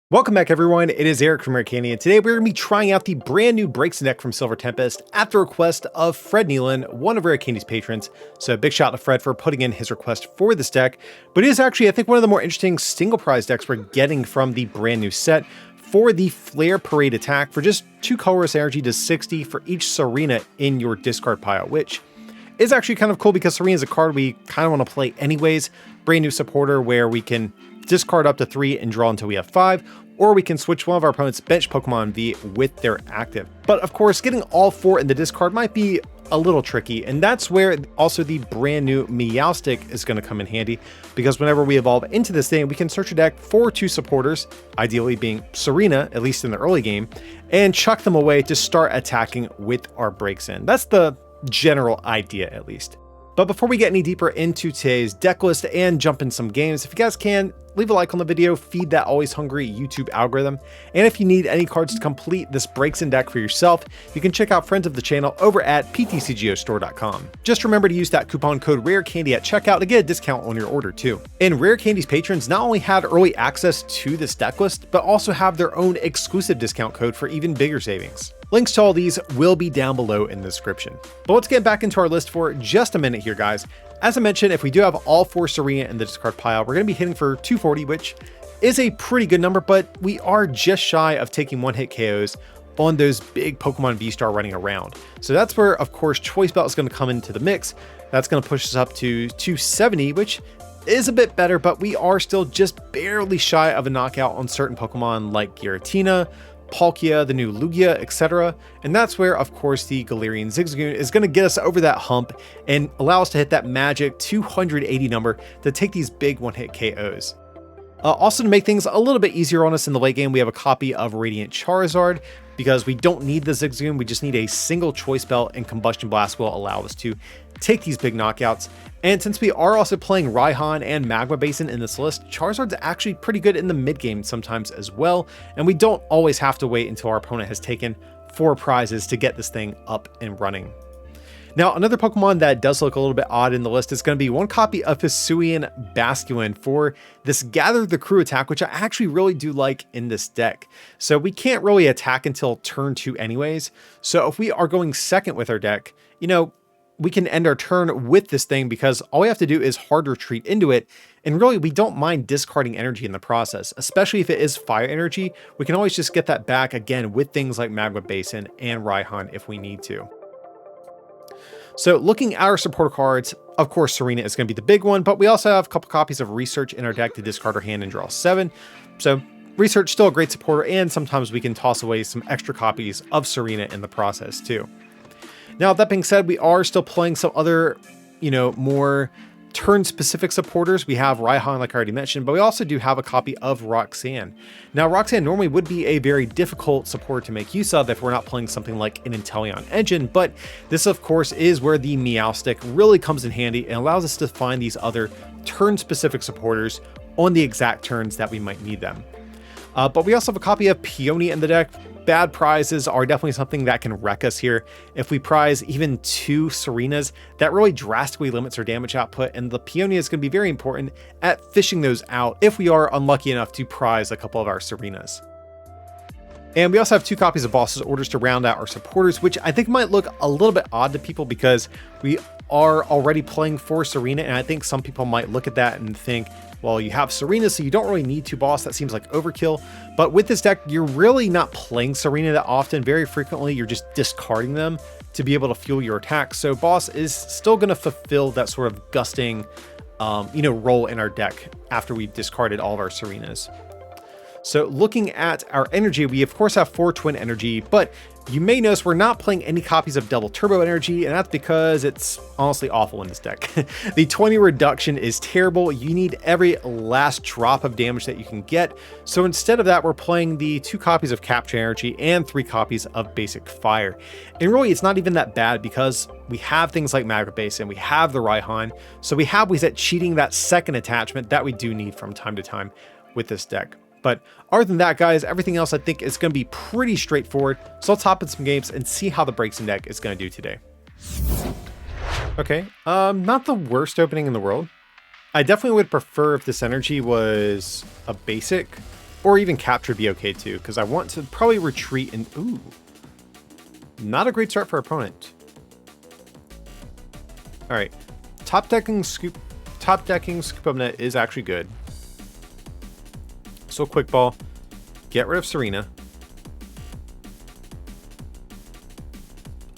Welcome back everyone, it is Eric from Rare Candy, and today we're going to be trying out the brand new Braixen deck from Silver Tempest at the request of Fred Neilan, one of Rare Candy's patrons. So big shout out to Fred for putting in his request for this deck, but it is actually, I think, one of the more interesting single prize decks we're getting from the brand new set. For the Flare Parade attack, for just 2 colorless energy to 60 for each Serena in your discard pile, which is actually kind of cool because Serena is a card we kind of want to play anyways. Brand new supporter where we can discard up to 3 and draw until we have 5, or we can switch one of our opponent's bench Pokemon V with their active. But of course, getting all 4 in the discard might be a little tricky, and that's where also the brand new Meowstic is going to come in handy, because whenever we evolve into this thing, we can search a deck for 2 supporters, ideally being Serena, at least in the early game, and chuck them away to start attacking with our Braixen. That's the general idea, at least. But before we get any deeper into today's deck list and jump in some games, if you guys can, leave a like on the video, feed that always hungry YouTube algorithm. And if you need any cards to complete this Braixen deck for yourself, you can check out friends of the channel over at PTCGO Just remember to use that coupon code RARECANDY at checkout to get a discount on your order too. And Rare Candy's patrons not only had early access to this deck list, but also have their own exclusive discount code for even bigger savings. Links to all these will be down below in the description. But let's get back into our list for just a minute here, guys. As I mentioned, if we do have all 4 Serena in the discard pile, we're going to be hitting for 240, which is a pretty good number, but we are just shy of taking one-hit KOs on those big Pokemon VSTAR running around. So that's where, of course, Choice Belt is going to come into the mix. That's going to push us up to 270, which is a bit better, but we are still just barely shy of a knockout on certain Pokemon like Giratina, Palkia, the new Lugia, etc. And that's where, of course, the Galarian Zigzagoon is going to get us over that hump and allow us to hit that magic 280 number to take these big one-hit KOs. Also, to make things a little bit easier on us in the late game, we have a copy of Radiant Charizard, because we don't need the Zigzagoon, we just need a single Choice Belt, and Combustion Blast will allow us to take these big knockouts. And since we are also playing Raihan and Magma Basin in this list, Charizard's actually pretty good in the mid game sometimes as well, and we don't always have to wait until our opponent has taken 4 prizes to get this thing up and running. Now, another Pokemon that does look a little bit odd in the list is going to be one copy of Hisuian Basculin for this Gather the Crew attack, which I actually really do like in this deck. So we can't really attack until turn 2 anyways. So if we are going second with our deck, you know, we can end our turn with this thing because all we have to do is hard retreat into it. And really, we don't mind discarding energy in the process, especially if it is fire energy. We can always just get that back again with things like Magma Basin and Raihan if we need to. So looking at our supporter cards, of course, Serena is going to be the big one, but we also have a couple copies of Research in our deck to discard our hand and draw 7. So Research still a great supporter, and sometimes we can toss away some extra copies of Serena in the process too. Now, that being said, we are still playing some other, more turn-specific supporters. We have Raihan, like I already mentioned, but we also do have a copy of Roxanne. Now, Roxanne normally would be a very difficult supporter to make use of if we're not playing something like an Inteleon engine, but this, of course, is where the Meowstic really comes in handy and allows us to find these other turn-specific supporters on the exact turns that we might need them. But we also have a copy of Peony in the deck. Bad prizes are definitely something that can wreck us here. If we prize even 2 Serenas, that really drastically limits our damage output, and the Peony is going to be very important at fishing those out if we are unlucky enough to prize a couple of our Serenas. And we also have 2 copies of Boss's Orders to round out our supporters, which I think might look a little bit odd to people because we are already playing for Serena, and I think some people might look at that and think, well, you have Serena, so you don't really need 2 Boss. That seems like overkill. But with this deck, you're really not playing Serena that often. Very frequently, you're just discarding them to be able to fuel your attack. So Boss is still going to fulfill that sort of gusting, role in our deck after we've discarded all of our Serenas. So looking at our energy, we of course have 4 Twin Energy, but you may notice we're not playing any copies of Double Turbo Energy, and that's because it's honestly awful in this deck. The 20 reduction is terrible. You need every last drop of damage that you can get. So instead of that, we're playing the 2 copies of Capture Energy and 3 copies of Basic Fire. And really, it's not even that bad because we have things like Magma Basin, we have the Raihan, so we have ways at cheating that second attachment that we do need from time to time with this deck. But other than that, guys, everything else I think is going to be pretty straightforward. So let's hop in some games and see how the Braixen deck is going to do today. Okay, not the worst opening in the world. I definitely would prefer if this energy was a basic Or even capture would be okay too, because I want to probably retreat and... Ooh. Not a great start for our opponent. Alright. Top decking scoop up net is actually good. So quick ball. Get rid of Serena.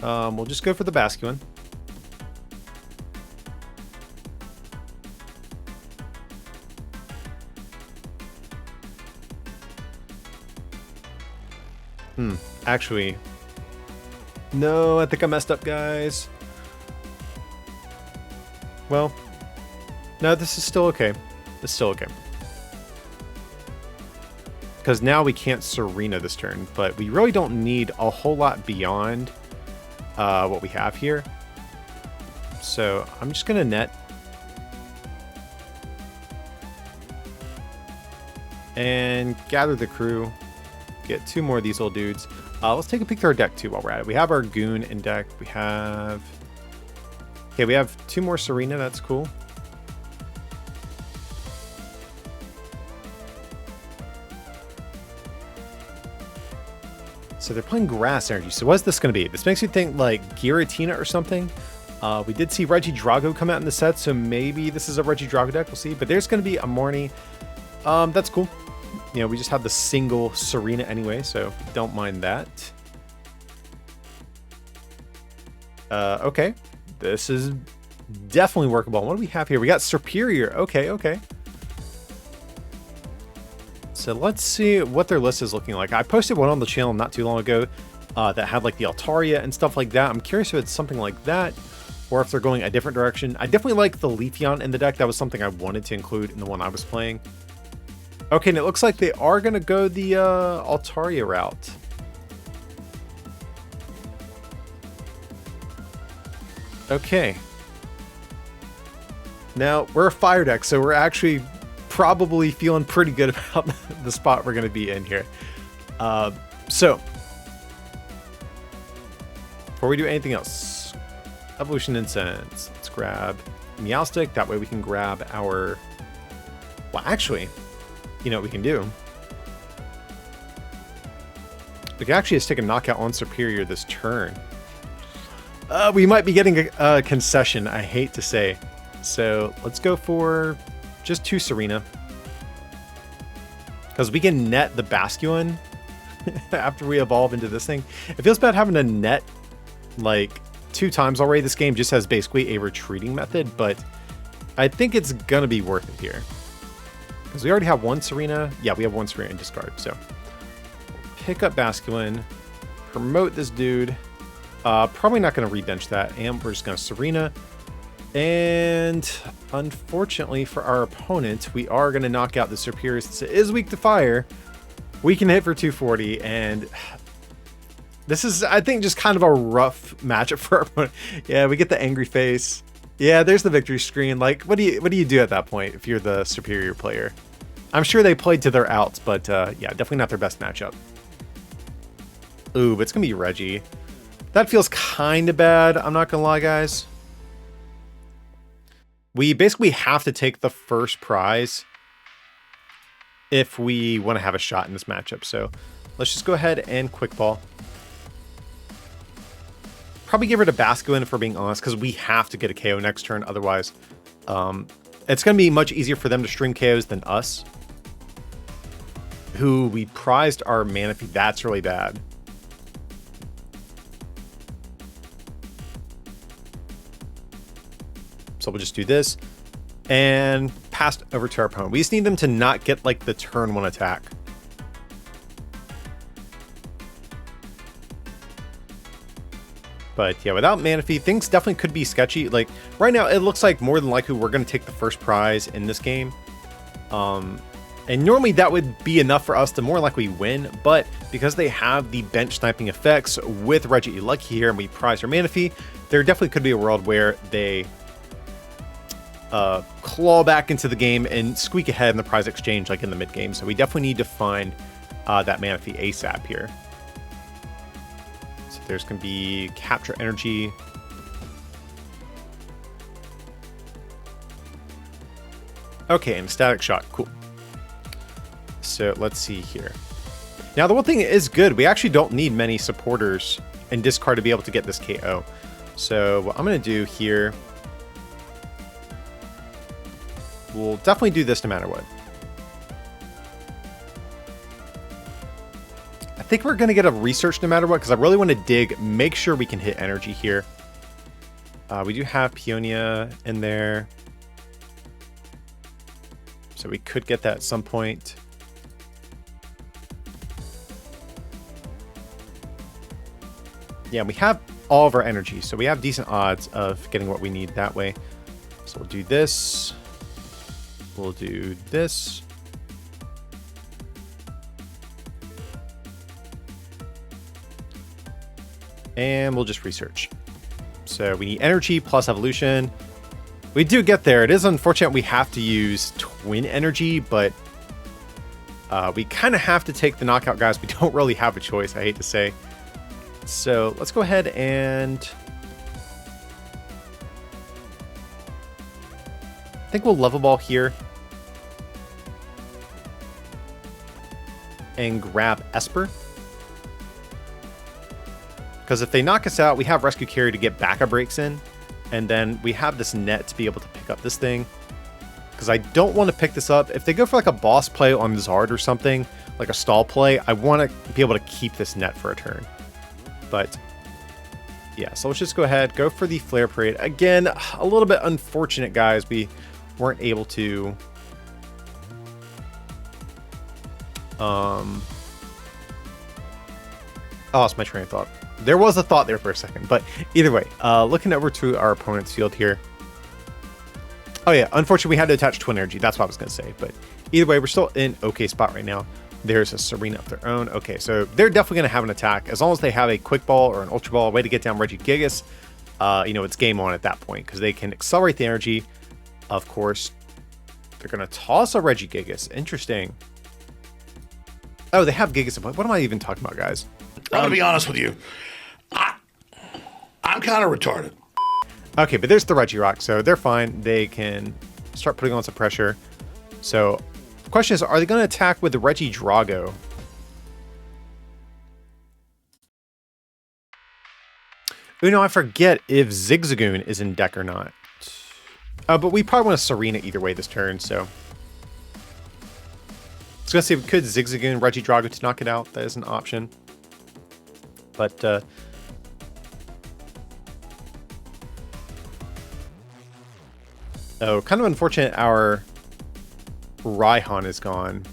We'll just go for the Basculin. Actually, no, I think I messed up, guys. Well, no, this is still okay. It's still okay. Because now we can't Serena this turn, but we really don't need a whole lot beyond what we have here. So I'm just going to net. And gather the crew. Get 2 more of these old dudes. Let's take a peek through our deck too while we're at it. We have our Goon in deck. We have... Okay, we have 2 more Serena. That's cool. So they're playing Grass Energy. So what's this going to be? This makes me think like Giratina or something. We did see Regidrago come out in the set, so maybe this is a Regidrago deck. We'll see. But there's going to be a Morny. That's cool. You know, we just have the single Serena anyway, so don't mind that. Okay. This is definitely workable. What do we have here? We got Serperior. Okay, okay. So let's see what their list is looking like. I posted one on the channel not too long ago that had like the Altaria and stuff like that. I'm curious if it's something like that or if they're going a different direction. I definitely like the Leafeon in the deck. That was something I wanted to include in the one I was playing. Okay, and it looks like they are going to go the Altaria route. Okay. Now, we're a fire deck, so we're actually probably feeling pretty good about the spot we're going to be in here. So, before we do anything else, Evolution Incense. Let's grab Meowstic. That way we can grab our... Well, actually... You know what we can do? We can actually just take a knockout on Serperior this turn. We might be getting a concession, I hate to say. So let's go for just 2 Serena. Because we can net the Basculin after we evolve into this thing. It feels bad having to net like 2 times already. This game just has basically a retreating method, but I think it's going to be worth it here. Because we already have 1 Serena. Yeah, we have 1 Serena in discard. So pick up Basculin. Promote this dude. Probably not going to rebench that. And we're just going to Serena. And unfortunately for our opponent, we are going to knock out the Serperior since it is weak to fire. We can hit for 240. And this is, I think, just kind of a rough matchup for our opponent. Yeah, we get the angry face. Yeah, there's the victory screen. Like, what do you do at that point if you're the Serperior player? I'm sure they played to their outs, but yeah, definitely not their best matchup. Ooh, but it's gonna be Regi. That feels kind of bad. I'm not gonna lie, guys. We basically have to take the first prize if we want to have a shot in this matchup. So let's just go ahead and quick ball. Probably give rid of Basculin if we're being honest, because we have to get a KO next turn. Otherwise, it's going to be much easier for them to string KOs than us, who we prized our Manaphy. That's really bad. So we'll just do this and pass over to our opponent. We just need them to not get like the turn 1 attack. But yeah, without Manaphy, things definitely could be sketchy. Like right now, it looks like more than likely we're going to take the first prize in this game. And normally that would be enough for us to more likely win. But because they have the bench sniping effects with Regi Lucky here and we prize our Manaphy, there definitely could be a world where they claw back into the game and squeak ahead in the prize exchange like in the mid game. So we definitely need to find that Manaphy ASAP here. There's going to be Capture Energy. Okay, and Static Shock. Cool. so let's see here. Now, the one thing is good. We actually don't need many supporters and discard to be able to get this KO. So what I'm going to do here, we'll definitely do this no matter what. I think we're going to get a research no matter what, because I really want to dig, make sure we can hit energy here. We do have Peonia in there, so we could get that at some point. Yeah, we have all of our energy, so we have decent odds of getting what we need that way. So we'll do this. We'll do this. And we'll just research. So we need energy plus evolution. We do get there. It is unfortunate we have to use twin energy, but we kind of have to take the knockout guys. We don't really have a choice, I hate to say. So let's go ahead and I think we'll level ball here and grab Esper. Because if they knock us out, we have Rescue Carry to get backup breaks in. And then we have this net to be able to pick up this thing. Because I don't want to pick this up. If they go for like a boss play on Zard or something, like a stall play, I want to be able to keep this net for a turn. But yeah, so let's just go ahead, go for the Flare Parade. Again, a little bit unfortunate, guys. We weren't able to I lost my train of thought. There was a thought there for a second, but either way, looking over to our opponent's field here. Oh yeah, unfortunately we had to attach Twin Energy. That's what I was going to say, but either way, we're still in okay spot right now. There's a Serena of their own. Okay, so they're definitely going to have an attack. As long as they have a Quick Ball or an Ultra Ball, a way to get down Regigigas, you know, it's game on at that point, because they can accelerate the energy. Of course, they're going to toss a Regigigas. Interesting. Oh, they have Gigas. What am I even talking about, guys? I'm going to be honest with you. I'm kind of retarded. Okay, but there's the Regirock, so they're fine. They can start putting on some pressure. So the question is, are they going to attack with the Regidrago? Oh, no, I forget if Zigzagoon is in deck or not. But we probably want a Serena either way this turn, so. I was going to say we could Zigzagoon Regidrago to knock it out. That is an option. But, oh, kind of unfortunate our Raihan is gone.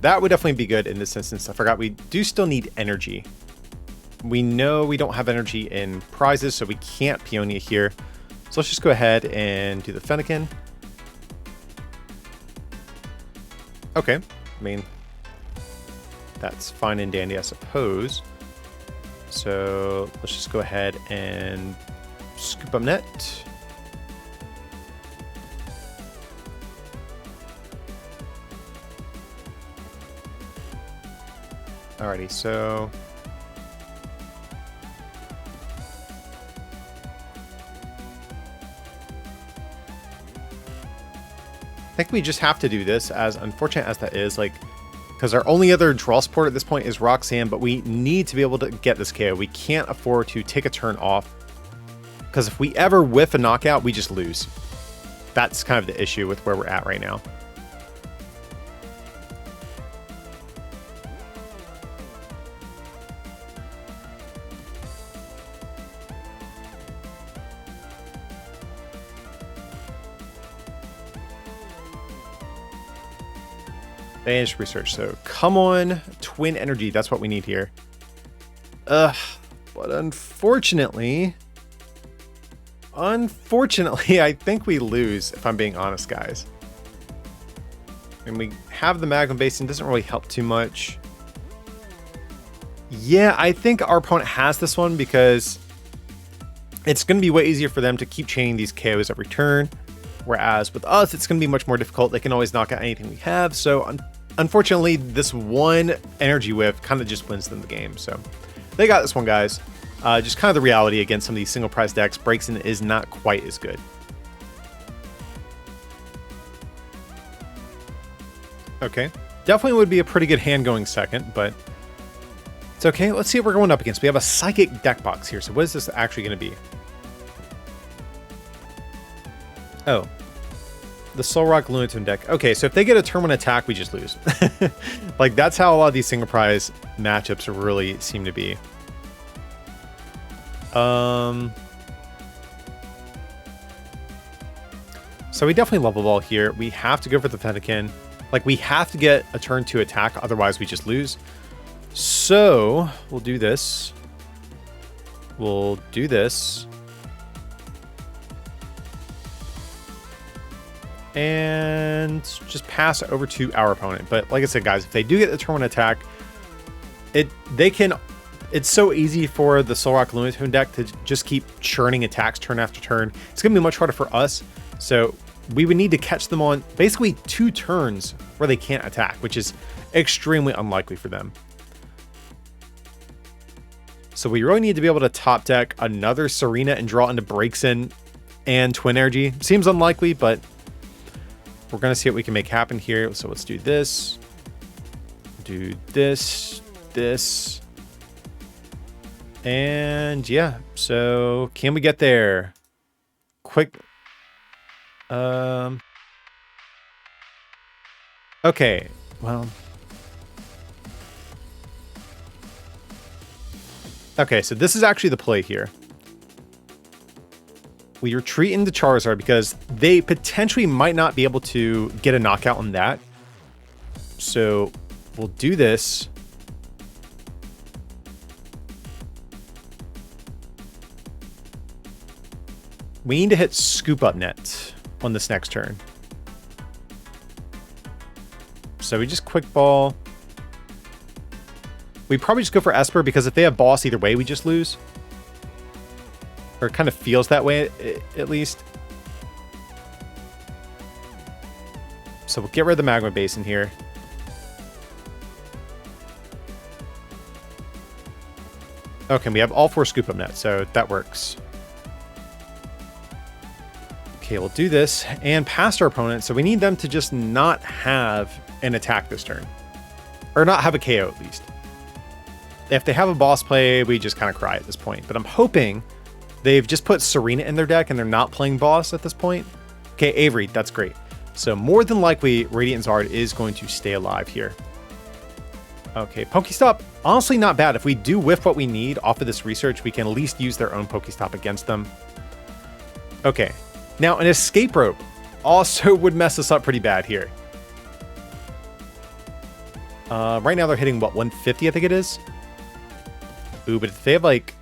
That would definitely be good in this instance. I forgot we do still need energy. We know we don't have energy in prizes, so we can't Peonia here. So let's just go ahead and do the Fennekin. Okay, I mean, that's fine and dandy, I suppose. So let's just go ahead and scoop up net. Alrighty, so I think we just have to do this, as unfortunate as that is, like, because our only other draw support at this point is Roxanne, but we need to be able to get this KO. We can't afford to take a turn off, because if we ever whiff a knockout, we just lose. That's kind of the issue with where we're at right now. Advanced research. So come on, Twin Energy. That's what we need here. But unfortunately, I think we lose, if I'm being honest, guys. And we have the Magma Basin. Doesn't really help too much. Yeah, I think our opponent has this one, because it's going to be way easier for them to keep chaining these KOs every turn. Whereas with us, it's going to be much more difficult. They can always knock out anything we have. So unfortunately, this one energy whiff kind of just wins them the game. So they got this one, guys. Just kind of the reality against some of these single prize decks. Braixen is not quite as good. Okay. Definitely would be a pretty good hand going second, but it's okay. Let's see what we're going up against. We have a Psychic deck box here. So what is this actually going to be? Oh, the Solrock Lunatone deck. Okay, so if they get a turn 1 attack, we just lose. Like, that's how a lot of these single prize matchups really seem to be. So we definitely level ball here. We have to go for the Fennekin. Like, we have to get a turn 2 attack, otherwise we just lose. So we'll do this. We'll do this. And just pass over to our opponent. But like I said, guys, if they do get the turn 1 attack, it's so easy for the Solrock Lunatone deck to just keep churning attacks turn after turn. It's going to be much harder for us. So we would need to catch them on basically 2 turns where they can't attack, which is extremely unlikely for them. So we really need to be able to top deck another Serena and draw into Braixen and Twin Energy. Seems unlikely, but we're going to see what we can make happen here. So let's do this. Do this. This. And yeah, so can we get there? Quick. Okay, well. Okay, so this is actually the play here. We retreat into Charizard because they potentially might not be able to get a knockout on that. So we'll do this. We need to hit Scoop Up Net on this next turn. So we just Quick Ball. We probably just go for Esper because if they have Boss either way, we just lose. Or it kind of feels that way, at least. So we'll get rid of the Magma Basin here. Okay, we have all 4 Scoop Up Nets, so that works. Okay, we'll do this and past our opponent, so we need them to just not have an attack this turn. Or not have a KO, at least. If they have a boss play, we just kind of cry at this point. But I'm hoping they've just put Serena in their deck and they're not playing boss at this point. Okay, Avery, that's great. So more than likely, Radiant Zard is going to stay alive here. Okay, Pokestop, honestly not bad. If we do whiff what we need off of this research, we can at least use their own Pokestop against them. Okay, now an Escape Rope also would mess us up pretty bad here. Right now they're hitting, what, 150 I think it is? Ooh, but if they have like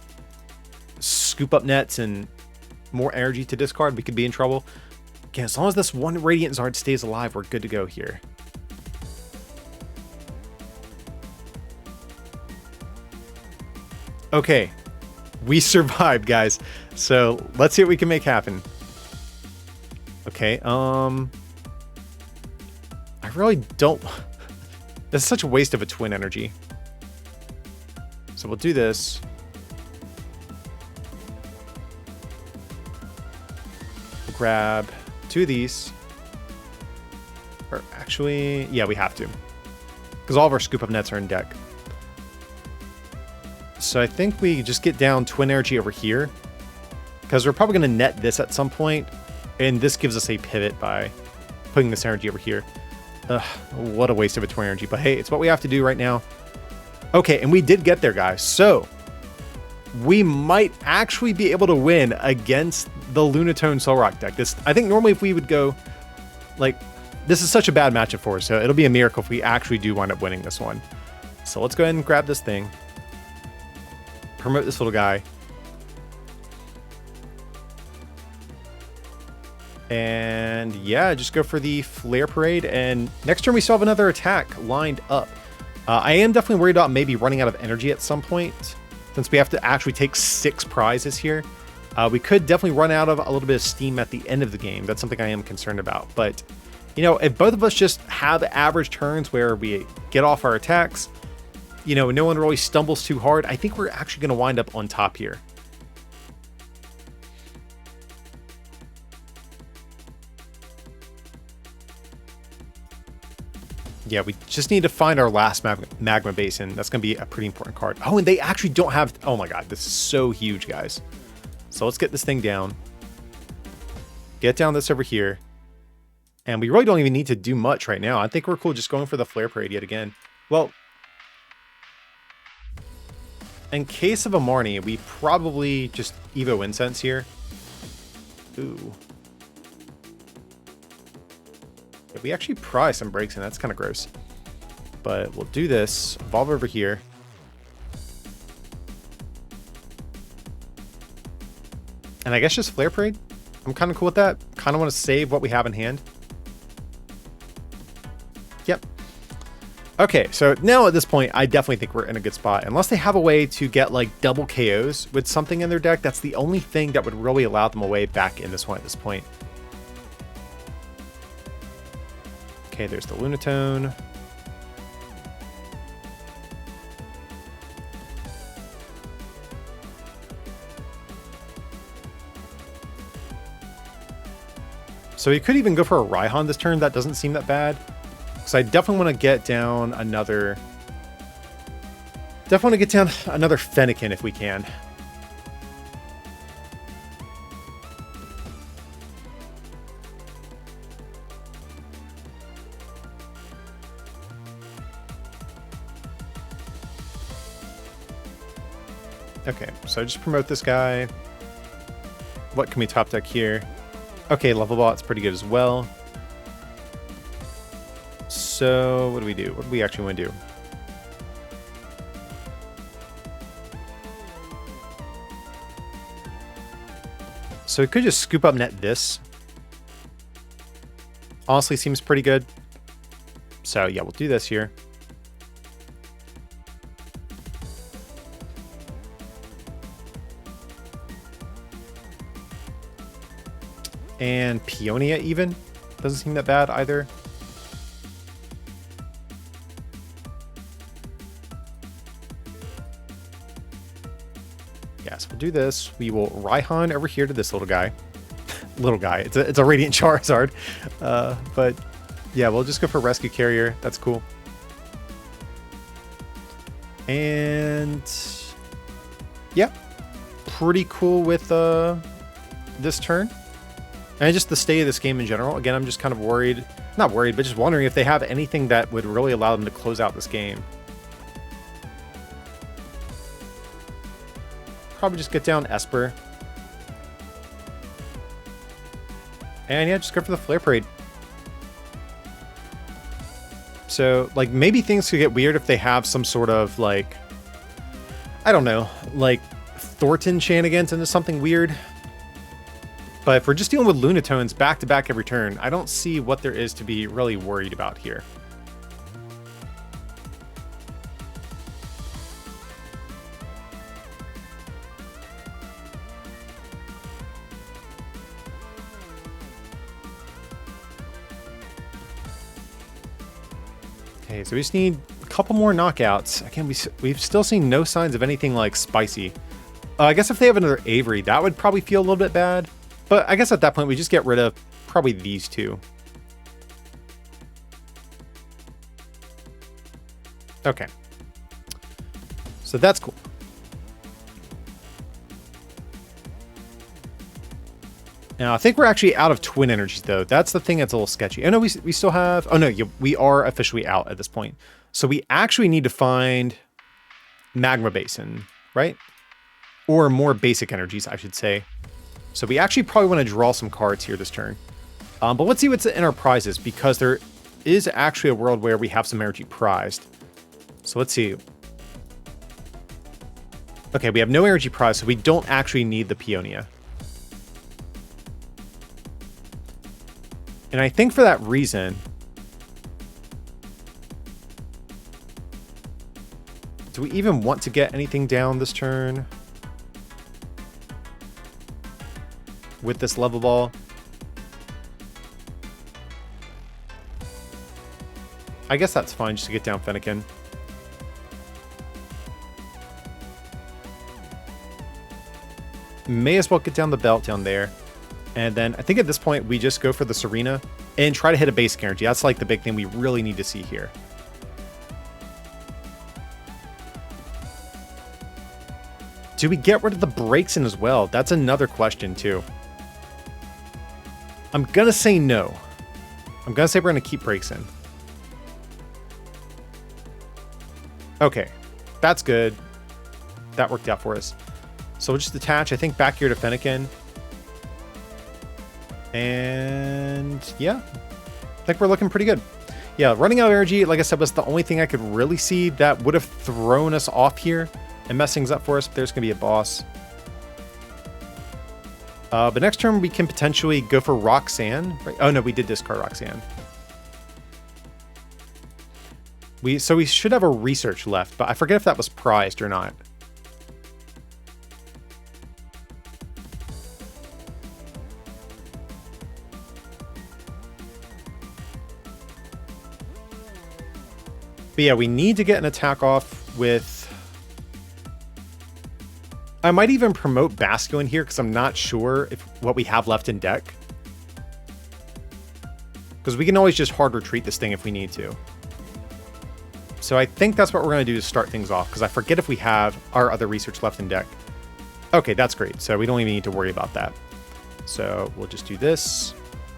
Scoop Up Nets and more energy to discard, we could be in trouble. Okay, as long as this one Radiant Zard stays alive, we're good to go here. Okay, we survived, guys. So let's see what we can make happen. Okay, I really don't... This is such a waste of a Twin Energy. So we'll do this. We'll grab 2 of these. Or actually, yeah, we have to. Because all of our Scoop Up Nets are in deck. So I think we just get down Twin Energy over here. Because we're probably going to net this at some point. And this gives us a pivot by putting this energy over here. Ugh, what a waste of a Twin Energy. But hey, it's what we have to do right now. Okay, and we did get there, guys. So we might actually be able to win against the Lunatone Solrock deck. I think normally if we would go, like, this is such a bad matchup for us, so it'll be a miracle if we actually do wind up winning this one. So let's go ahead and grab this thing. Promote this little guy. And yeah, just go for the Flare Parade. And next turn we still have another attack lined up. I am definitely worried about maybe running out of energy at some point, since we have to actually take 6 prizes here. We could definitely run out of a little bit of steam at the end of the game. That's something I am concerned about. But, you know, if both of us just have average turns where we get off our attacks, you know, no one really stumbles too hard, I think we're actually going to wind up on top here. Yeah, we just need to find our last magma basin. That's going to be a pretty important card. Oh, and they actually don't have... Oh my god, this is so huge, guys. So let's get this thing down. Get down this over here. And we really don't even need to do much right now. I think we're cool just going for the Flare Parade yet again. Well, in case of a Marnie, we probably just Evo Incense here. Ooh. Yeah, we actually prize some breaks in. That's kind of gross. But we'll do this. Evolve over here. And I guess just Flare Parade. I'm kind of cool with that. Kind of want to save what we have in hand. Yep. Okay, so now at this point, I definitely think we're in a good spot. Unless they have a way to get like double KOs with something in their deck, that's the only thing that would really allow them a way back in this one at this point. Okay, there's the Lunatone. So we could even go for a Raihan this turn. That doesn't seem that bad. So I definitely want to get down another... Definitely want to get down another Fennekin if we can. Okay, so just promote this guy. What can we top deck here? Okay, level bot's pretty good as well. So what do we do? What do we actually want to do? So we could just scoop up net this. Honestly, seems pretty good. So yeah, we'll do this here. And Peonia even doesn't seem that bad either. Yes, we'll do this. We will Raihan over here to this little guy. Little guy. It's a Radiant Charizard. But yeah, we'll just go for Rescue Carrier. That's cool. And yeah, pretty cool with this turn. And just the state of this game in general. Again, I'm just kind of worried. Not worried, but just wondering if they have anything that would really allow them to close out this game. Probably just get down Esper. And yeah, just go for the Flare Parade. So, like, maybe things could get weird if they have some sort of, like... I don't know. Like, Thornton shenanigans into something weird. But if we're just dealing with Lunatones back-to-back every turn, I don't see what there is to be really worried about here. Okay, so we just need a couple more knockouts. Again, we've still seen no signs of anything like spicy. I guess if they have another Avery, that would probably feel a little bit bad. But I guess at that point, we just get rid of probably these two. Okay. So that's cool. Now, I think we're actually out of twin energies, though. That's the thing that's a little sketchy. Oh, no, we still have... Oh, no, we are officially out at this point. So we actually need to find Magma Basin, right? Or more basic energies, I should say. So we actually probably want to draw some cards here this turn. But let's see what's in our prizes, because there is actually a world where we have some energy prized. So let's see. Okay, we have no energy prize, so we don't actually need the Peonia. And I think for that reason... Do we even want to get anything down this turn? With this level ball? I guess that's fine just to get down Fennekin. May as well get down the belt down there. And then I think at this point we just go for the Serena. and try to hit a basic energy. That's like the big thing we really need to see here. Do we get rid of the Braixen as well? That's another question too. I'm gonna say no. I'm gonna say we're gonna keep Braixen. Okay, that's good. That worked out for us. So we'll just attach, I think, back here to Fennekin. And yeah, I think we're looking pretty good. Yeah, running out of energy, like I said, was the only thing I could really see that would have thrown us off here and mess things up for us. But there's going to be a boss. But next turn, we can potentially go for Roxanne. Right? Oh, no, we did discard Roxanne. So we should have a research left, but I forget if that was prized or not. But yeah, we need to get an attack off with... I might even promote Basco in here because I'm not sure if what we have left in deck. Because we can always just hard retreat this thing if we need to. So I think that's what we're going to do to start things off, because I forget if we have our other research left in deck. Okay, that's great. So we don't even need to worry about that. So we'll just do this.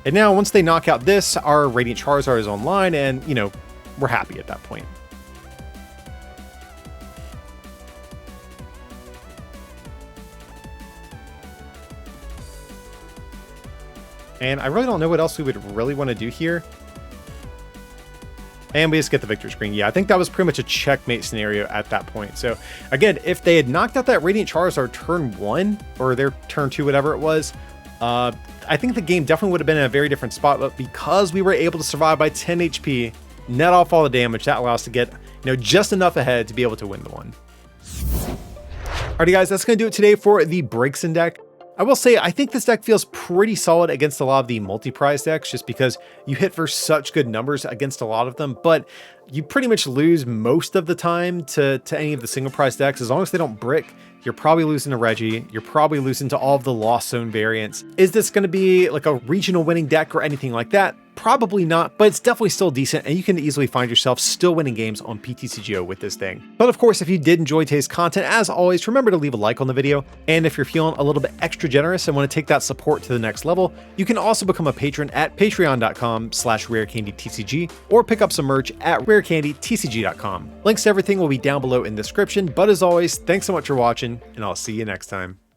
And now once they knock out this, our Radiant Charizard is online, and, you know, we're happy at that point. And I really don't know what else we would really want to do here. And we just get the victory screen. Yeah, I think that was pretty much a checkmate scenario at that point. So again, if they had knocked out that Radiant Charizard turn 1, or their turn 2, whatever it was, I think the game definitely would have been in a very different spot. But because we were able to survive by 10 HP, net off all the damage, that allows us to get, you know, just enough ahead to be able to win the one. Alrighty guys, that's going to do it today for the Braixen deck. I will say, I think this deck feels pretty solid against a lot of the multi-prize decks, just because you hit for such good numbers against a lot of them, but you pretty much lose most of the time to any of the single prize decks. As long as they don't brick, you're probably losing to Regi. You're probably losing to all of the Lost Zone variants. Is this going to be like a regional winning deck or anything like that? Probably not, but it's definitely still decent, and you can easily find yourself still winning games on PTCGO with this thing. But of course, if you did enjoy today's content, as always, remember to leave a like on the video. And if you're feeling a little bit extra generous and want to take that support to the next level, you can also become a patron at patreon.com/rarecandytcg or pick up some merch at rarecandytcg.com. Links to everything will be down below in the description. But as always, thanks so much for watching, and I'll see you next time.